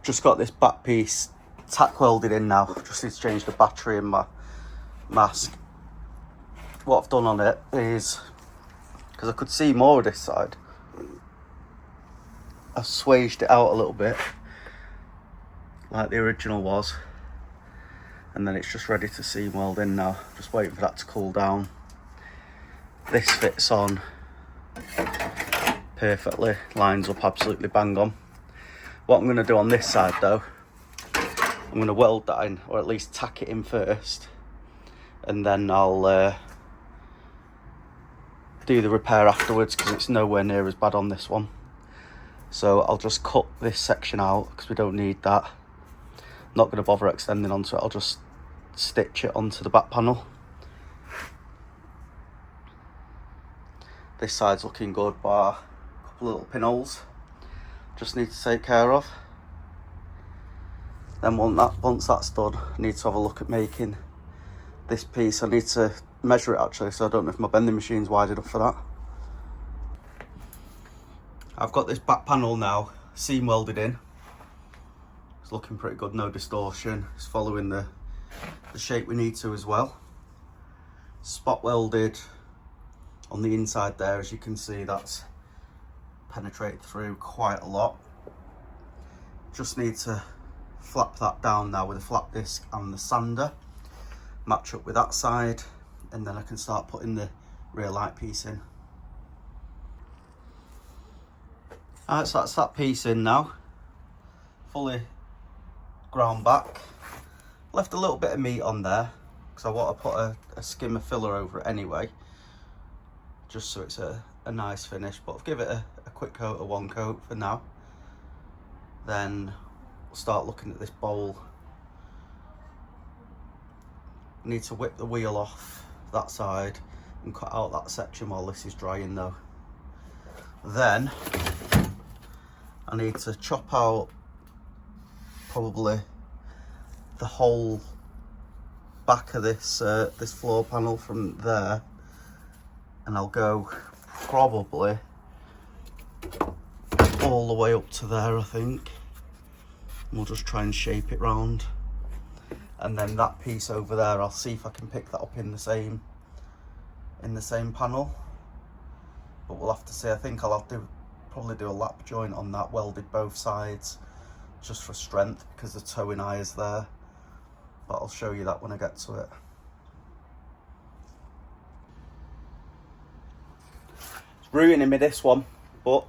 Just got this back piece tack welded in now. Just need to change the battery in my mask. What I've done on it is, because I could see more of this side, I've swaged it out a little bit like the original was, and then it's just ready to seam weld in now. Just waiting for that to cool down. This fits on perfectly, lines up absolutely bang on. What I'm going to do on this side though, I'm going to weld that in, or at least tack it in first, and then I'll do the repair afterwards, because it's nowhere near as bad on this one. So I'll just cut this section out because we don't need that. I'm not going to bother extending onto it, I'll just stitch it onto the back panel. This side's looking good, bar a couple of little pinholes just need to take care of. Then once that's done, I need to have a look at making this piece. I need to measure it actually, so I don't know if my bending machine's wide enough for that. I've got this back panel now seam welded in. It's looking pretty good, no distortion. It's following the shape we need to as well. Spot welded on the inside there, as you can see, that's penetrated through quite a lot. Just need to flap that down now with a flap disc and the sander, match up with that side, and then I can start putting the rear light piece in. Alright, so that's that piece in now, fully ground back. Left a little bit of meat on there because I want to put a skim of filler over it anyway, just so it's a nice finish. But I'll give it a quick coat of one coat for now. Then we'll start looking at this bowl. Need to whip the wheel off that side and cut out that section while this is drying though. Then I need to chop out probably the whole back of this this floor panel from there, and I'll go probably all the way up to there, I think. And we'll just try and shape it round, and then that piece over there, I'll see if I can pick that up in the same panel, but we'll have to see. I think I'll have to probably do a lap joint on that, welded both sides just for strength because the towing eye is there, but I'll show you that when I get to it. It's ruining me, this one, but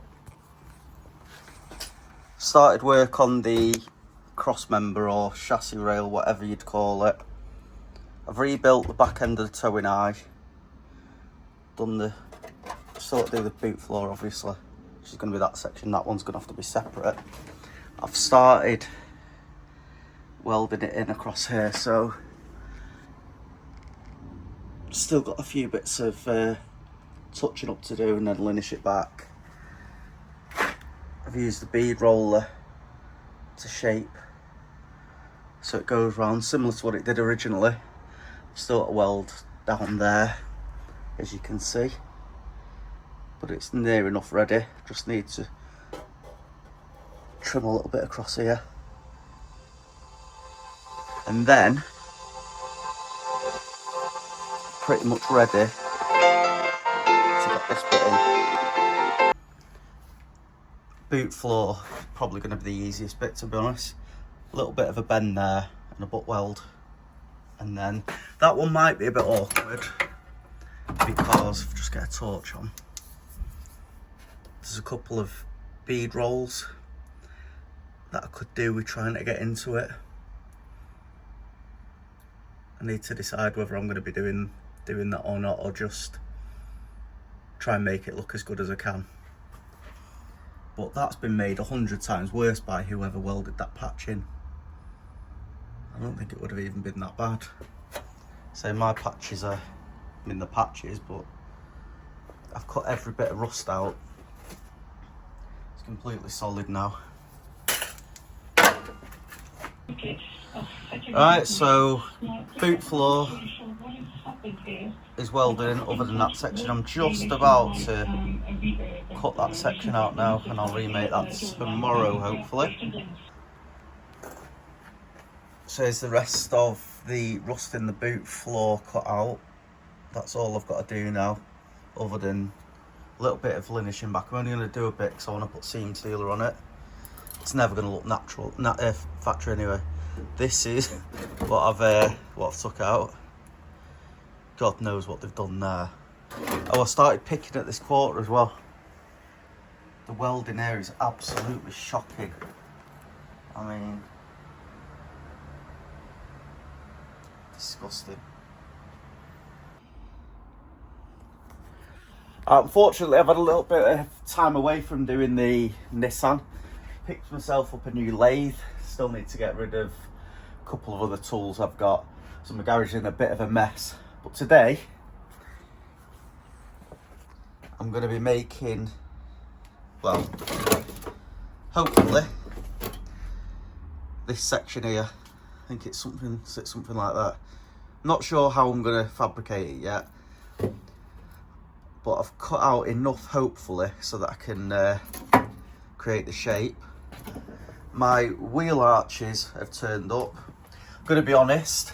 started work on the cross member or chassis rail, whatever you'd call it. I've rebuilt the back end of the towing eye, still to do the boot floor obviously, which is going to be that section. That one's going to have to be separate. I've started welding it in across here, so still got a few bits of touching up to do and then linish it back. I've used the bead roller to shape so it goes round similar to what it did originally. Still got a weld down there, as you can see, but it's near enough ready. Just need to trim a little bit across here, and then pretty much ready to get this bit in. Boot floor probably going to be the easiest bit, to be honest. A little bit of a bend there and a butt weld, and then that one might be a bit awkward because if I just get a torch on, there's a couple of bead rolls that I could do with trying to get into it. I need to decide whether I'm going to be doing that or not, or just try and make it look as good as I can. But that's been made 100 times worse by whoever welded that patch in. I don't think it would have even been that bad. So my patches are, I mean, the patches, but I've cut every bit of rust out. It's completely solid now. Right, so boot floor is welded in. Other than that section, I'm just about to cut that section out now, and I'll remake that tomorrow hopefully. So here's the rest of the rust in the boot floor cut out. That's all I've got to do now, other than a little bit of linishing back. I'm only going to do a bit because I want to put seam sealer on it. It's never going to look natural, factory anyway. This is what I've took out. God knows what they've done there. Oh, I started picking at this quarter as well. The welding here is absolutely shocking. I mean, disgusting. Unfortunately, I've had a little bit of time away from doing the Nissan. Picked myself up a new lathe. Still need to get rid of a couple of other tools I've got. So my garage is in a bit of a mess. But today, I'm going to be making, well, hopefully, this section here. I think it's something like that. Not sure how I'm going to fabricate it yet. But I've cut out enough, hopefully, so that I can create the shape. My wheel arches have turned up. I'm going to be honest,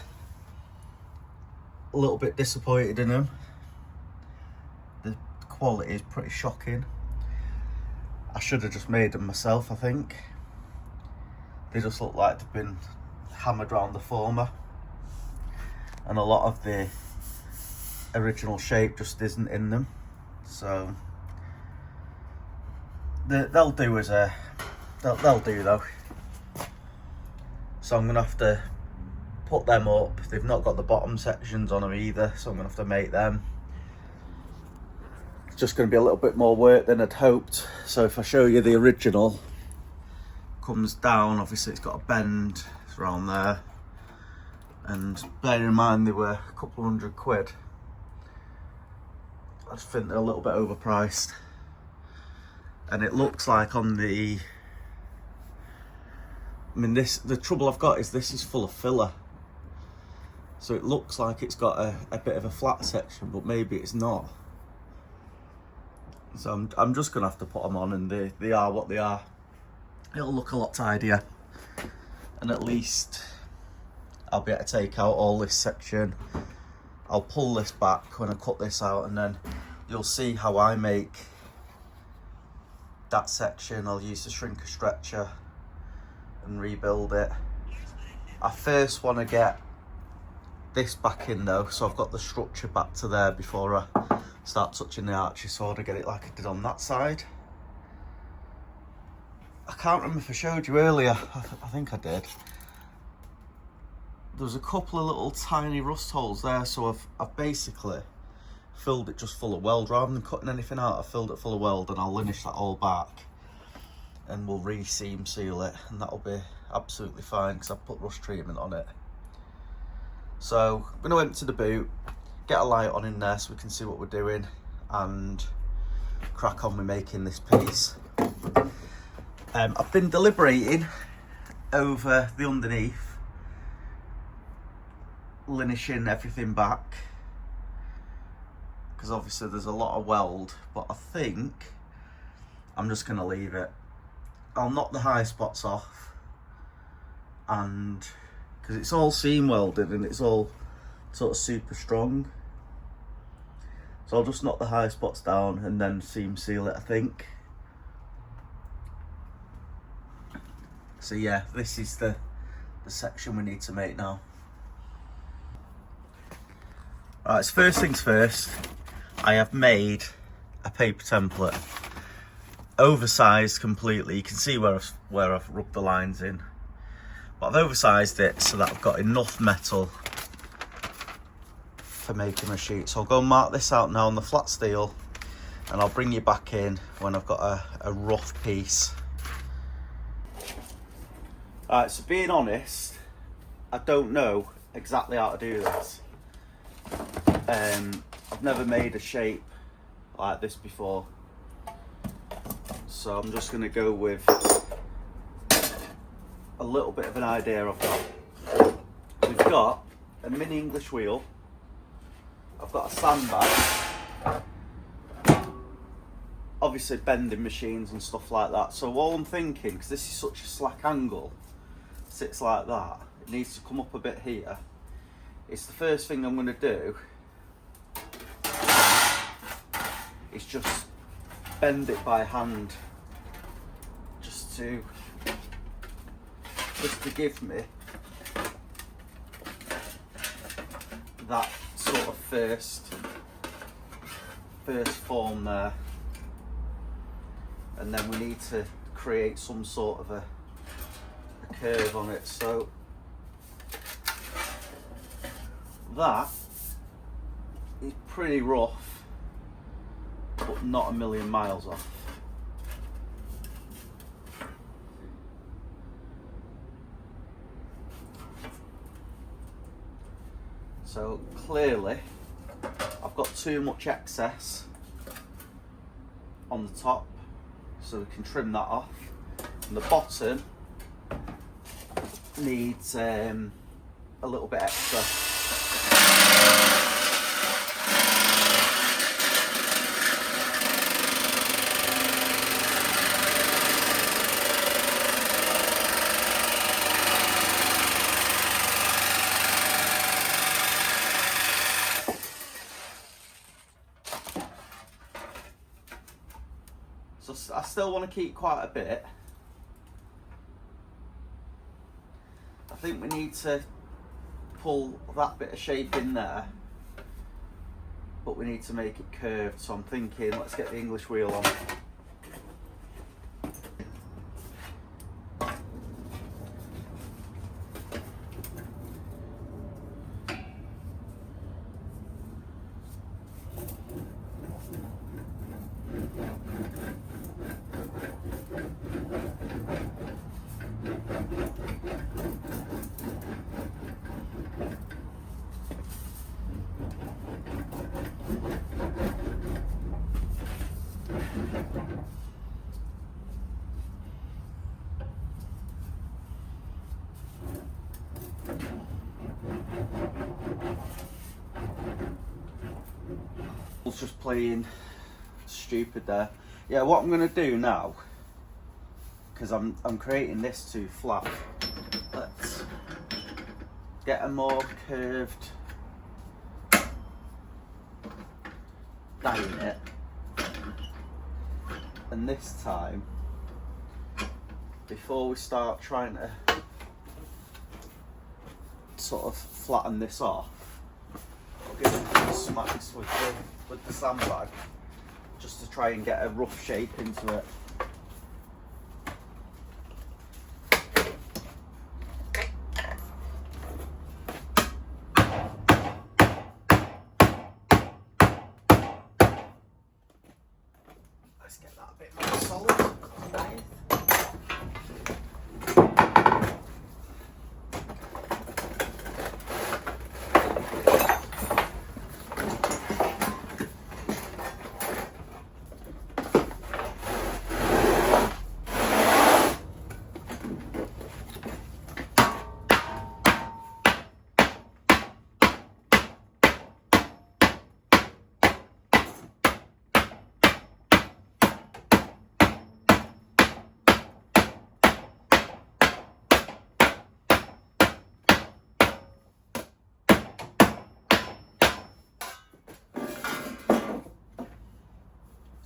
a little bit disappointed in them. The quality is pretty shocking. I should have just made them myself, I think. They just look like they've been hammered around the former. And a lot of the original shape just isn't in them. So they'll do as a they'll do though. So I'm gonna have to put them up. They've not got the bottom sections on them either, so I'm gonna have to make them. It's just gonna be a little bit more work than I'd hoped. So if I show you the original, comes down, obviously it's got a bend around there, and bear in mind they were a couple of £100. I just think they're a little bit overpriced. And it looks like on the, I mean, the trouble I've got is this is full of filler. So it looks like it's got a bit of a flat section, but maybe it's not. So I'm just gonna have to put them on, and they are what they are. It'll look a lot tidier. And at least I'll be able to take out all this section. I'll pull this back when I cut this out, and then you'll see how I make that section. I'll use the shrinker stretcher and rebuild it. I first want to get this back in though, so I've got the structure back to there before I start touching the arches, so I want to get it like I did on that side. I can't remember if I showed you earlier, I think I did. There's a couple of little tiny rust holes there, so I've basically filled it just full of weld. Rather than cutting anything out, I've filled it full of weld, and I'll linish that all back, and we'll re-seam seal it, and that'll be absolutely fine because I've put rust treatment on it. So I'm going to empty the boot, get a light on in there so we can see what we're doing, and crack on with making this piece. I've been deliberating over the underneath, linishing everything back, because obviously there's a lot of weld, but I think I'm just going to leave it. I'll knock the high spots off, and because it's all seam welded and it's all sort of super strong, so I'll just knock the high spots down and then seam seal it, I think. So yeah, this is the section we need to make now. Alright, so first things first, I have made a paper template, oversized completely. You can see where I've rubbed the lines in, but I've oversized it so that I've got enough metal for making a sheet. So I'll go and mark this out now on the flat steel, and I'll bring you back in when I've got a rough piece. Alright, so being honest, I don't know exactly how to do this. I've never made a shape like this before, so I'm just going to go with a little bit of an idea I've got. We've got a mini English wheel, I've got a sandbag, obviously bending machines and stuff like that. So all I'm thinking, because this is such a slack angle, sits like that, needs to come up a bit here. It's the first thing I'm going to do is just bend it by hand, just to give me that sort of first form there, and then we need to create some sort of a curve on it. So that is pretty rough, but not a million miles off. So clearly I've got too much excess on the top, so we can trim that off. And the bottom needs a little bit extra. So I still want to keep quite a bit. I think we need to pull that bit of shape in there, but we need to make it curved. So I'm thinking, let's get the English wheel on. Just playing stupid there. Yeah, what I'm going to do now, because I'm creating this too flat, let's get a more curved die in it, and this time, before we start trying to sort of flatten this off, I'll give it a smack with the sandbag, just to try and get a rough shape into it. Let's get that a bit more solid underneath.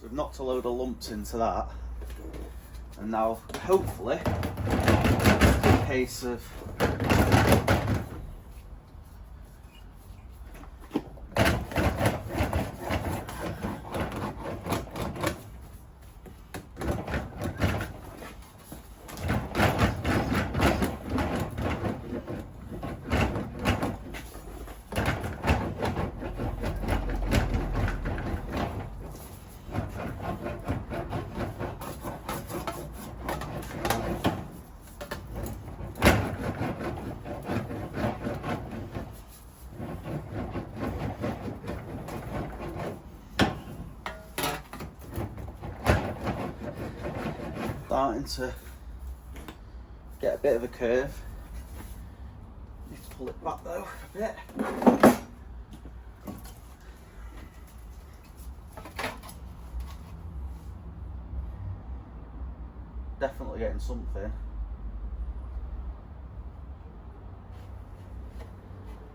We've knocked a load of lumps into that, and now hopefully it's a case of starting to get a bit of a curve. Need to pull it back though a bit. Definitely getting something.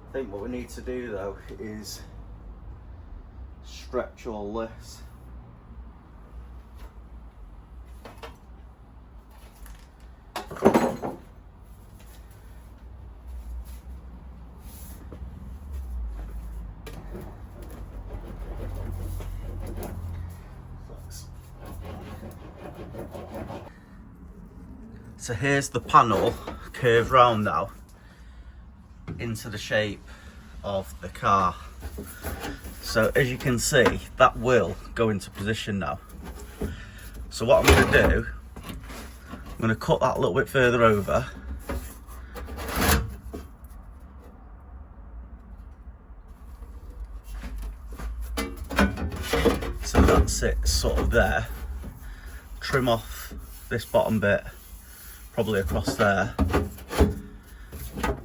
I think what we need to do though is stretch all this. So here's the panel curved round now into the shape of the car. So as you can see, that will go into position now. So what I'm going to do, I'm going to cut that a little bit further over. So that sits sort of there. Trim off this bottom bit, probably across there.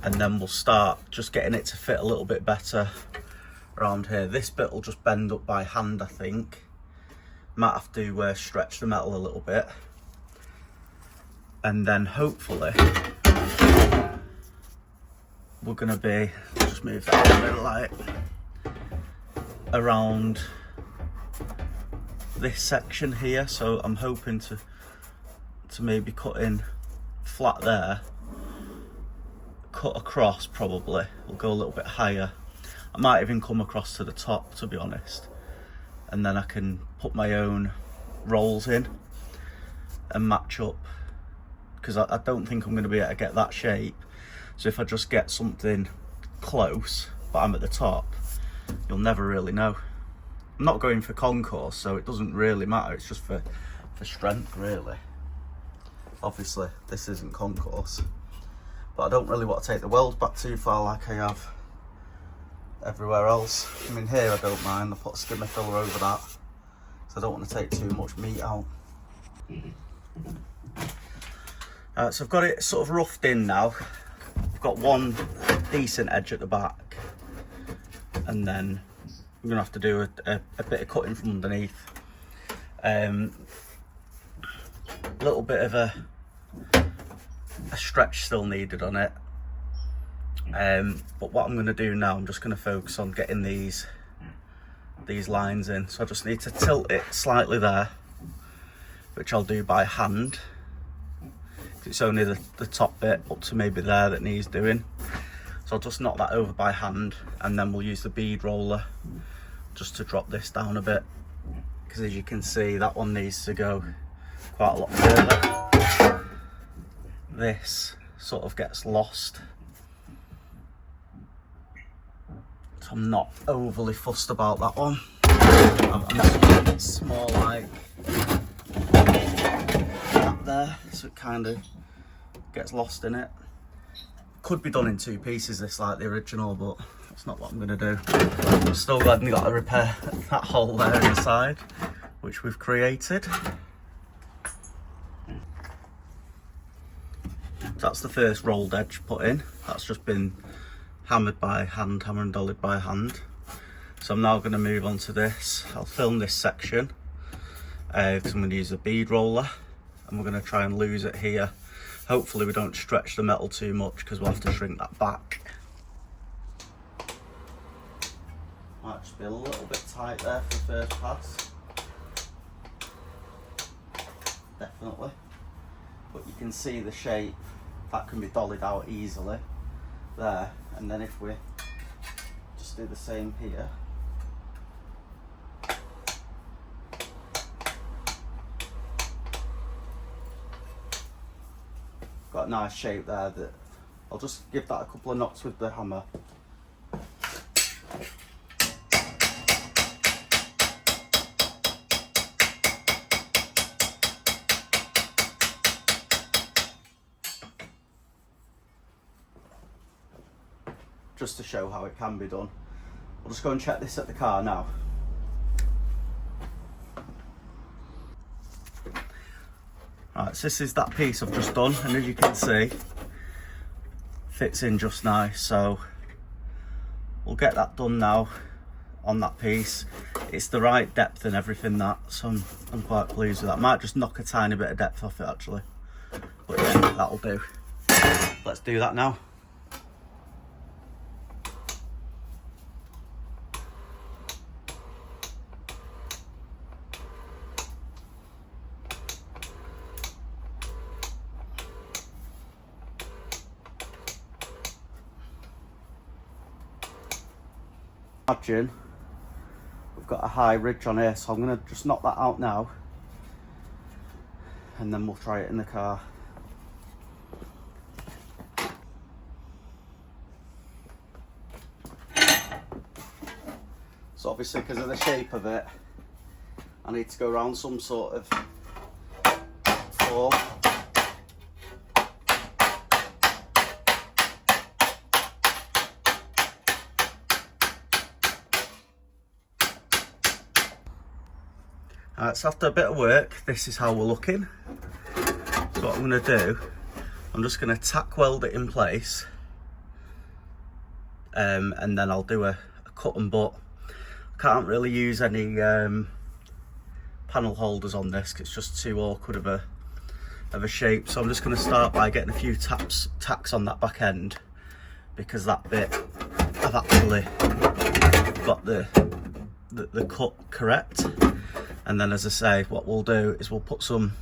And then we'll start just getting it to fit a little bit better around here. This bit will just bend up by hand, I think. Might have to stretch the metal a little bit. And then hopefully we're going to be, just move that a little light, around this section here. So I'm hoping to maybe cut in flat there, cut across probably, we'll go a little bit higher. I might even come across to the top, to be honest, and then I can put my own rolls in and match up, because I don't think I'm going to be able to get that shape. So if I just get something close but I'm at the top, you'll never really know. I'm not going for concourse, so it doesn't really matter, it's just for strength really. Obviously this isn't concourse, but I don't really want to take the weld back too far like I have everywhere else. I mean, here I don't mind, I put a skimmer filler over that, so I don't want to take too much meat out. So I've got it sort of roughed in now. I've got one decent edge at the back, and then I'm going to have to do a bit of cutting from underneath. A little bit of a stretch still needed on it. But what I'm going to do now, I'm just going to focus on getting these lines in. So I just need to tilt it slightly there, which I'll do by hand. It's only the top bit up to maybe there that needs doing. So I'll just knock that over by hand, and then we'll use the bead roller just to drop this down a bit, because as you can see, that one needs to go quite a lot further. This sort of gets lost, so I'm not overly fussed about that one. I'm just a bit small like that there, so it kind of gets lost in it. Could be done in two pieces, this, like the original, but that's not what I'm going to do. I'm still glad we got to repair that hole there inside, which we've created. So that's the first rolled edge put in. That's just been hammered by hand, hammer and dollied by hand. So I'm now going to move on to this. I'll film this section because I'm going to use a bead roller, and we're going to try and lose it here. Hopefully we don't stretch the metal too much, because we'll have to shrink that back. Might just be a little bit tight there for the first pass. Definitely. But you can see the shape, that can be dollied out easily there. And then if we just do the same here. Got a nice shape there that I'll just give that a couple of knocks with the hammer. Just to show how it can be done. I'll just go and check this at the car now. Right, so this is that piece I've just done, and as you can see, fits in just nice. So we'll get that done now on that piece. It's the right depth and everything, that, so I'm quite pleased with that. Might just knock a tiny bit of depth off it actually, but yeah, that'll do. Let's do that now. Imagine we've got a high ridge on here, so I'm going to just knock that out now and then we'll try it in the car. So obviously, because of the shape of it, I need to go around some sort of form. Alright, so after a bit of work, this is how we're looking. So what I'm going to do, I'm just going to tack weld it in place, and then I'll do a cut and butt. I can't really use any panel holders on this, 'cause it's just too awkward of a shape. So I'm just going to start by getting a few tacks on that back end, because that bit I've actually got the cut correct. And then, as I say, what we'll do is we'll put some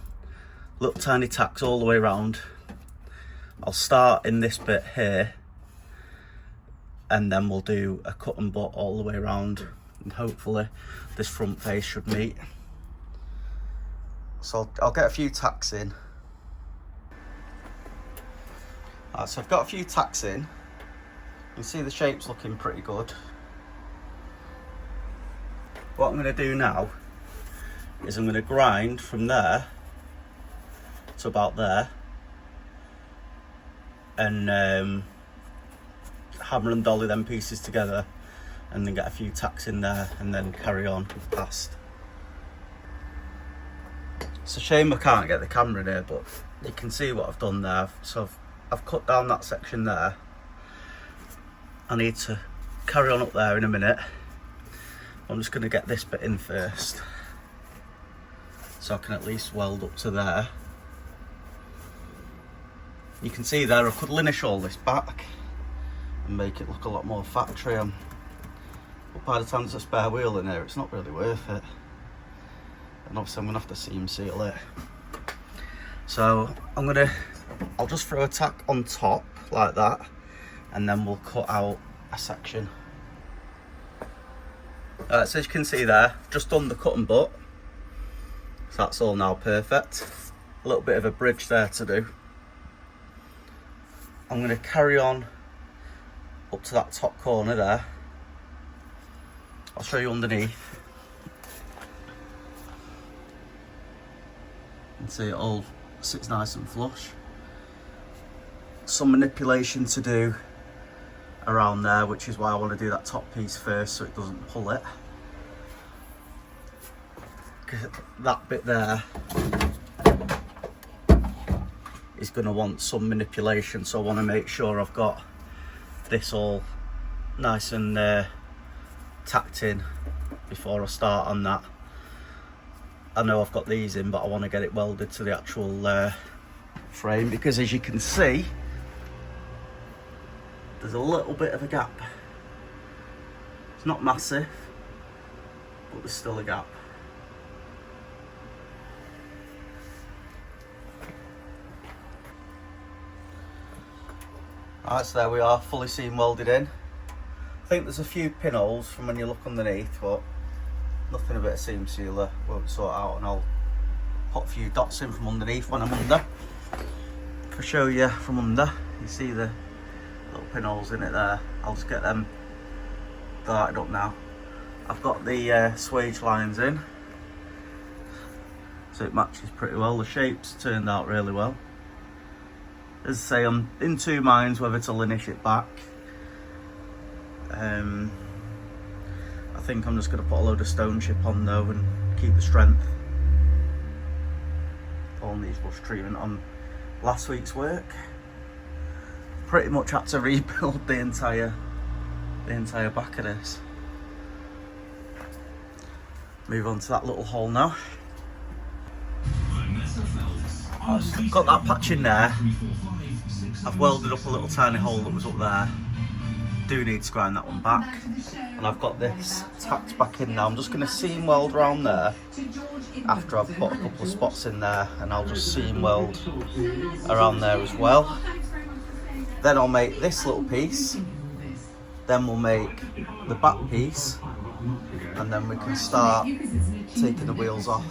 little tiny tacks all the way around. I'll start in this bit here, and then we'll do a cut and butt all the way around, and hopefully this front face should meet. So I'll get a few tacks in. Alright, so I've got a few tacks in. You can see the shape's looking pretty good. What I'm going to do now is I'm going to grind from there to about there, and hammer and dolly them pieces together, and then get a few tacks in there, and then carry on past. It's a shame I can't get the camera in here, but you can see what I've done there. So I've cut down that section there. I need to carry on up there in a minute. I'm just going to get this bit in first, so I can at least weld up to there. You can see there I could linish all this back and make it look a lot more factory, but by the time there's a spare wheel in here, it's not really worth it. And obviously I'm going to have to seam seal it. So I'll just throw a tack on top like that, and then we'll cut out a section. So as you can see there, just done the cut and butt. So that's all now perfect. A little bit of a bridge there to do. I'm going to carry on up to that top corner there. I'll show you underneath. You can see it all sits nice and flush. Some manipulation to do around there, which is why I want to do that top piece first so it doesn't pull it. That bit there is going to want some manipulation, so I want to make sure I've got this all nice and tacked in before I start on that. I know I've got these in, but I want to get it welded to the actual frame, because as you can see, there's a little bit of a gap. It's not massive, but there's still a gap. Alright, so there we are, fully seam welded in. I think there's a few pinholes from when you look underneath, but nothing a bit of seam sealer won't sort out, and I'll put a few dots in from underneath when I'm under. If I show you from under, you see the little pinholes in it there. I'll just get them darted up now. I've got the swage lines in, so it matches pretty well. The shape's turned out really well. As I say, I'm in two minds whether to linish it back. I think I'm just going to put a load of stone chip on though and keep the strength. All needs brush treatment on last week's work. Pretty much had to rebuild the entire back of this. Move on to that little hole now. I've got that patch in there. I've welded up a little tiny hole that was up there. Do need to grind that one back. And I've got this tacked back in now. I'm just going to seam weld around there after I've put a couple of spots in there, and I'll just seam weld around there as well. Then I'll make this little piece Then we'll make the back piece, and then we can start taking the wheels off.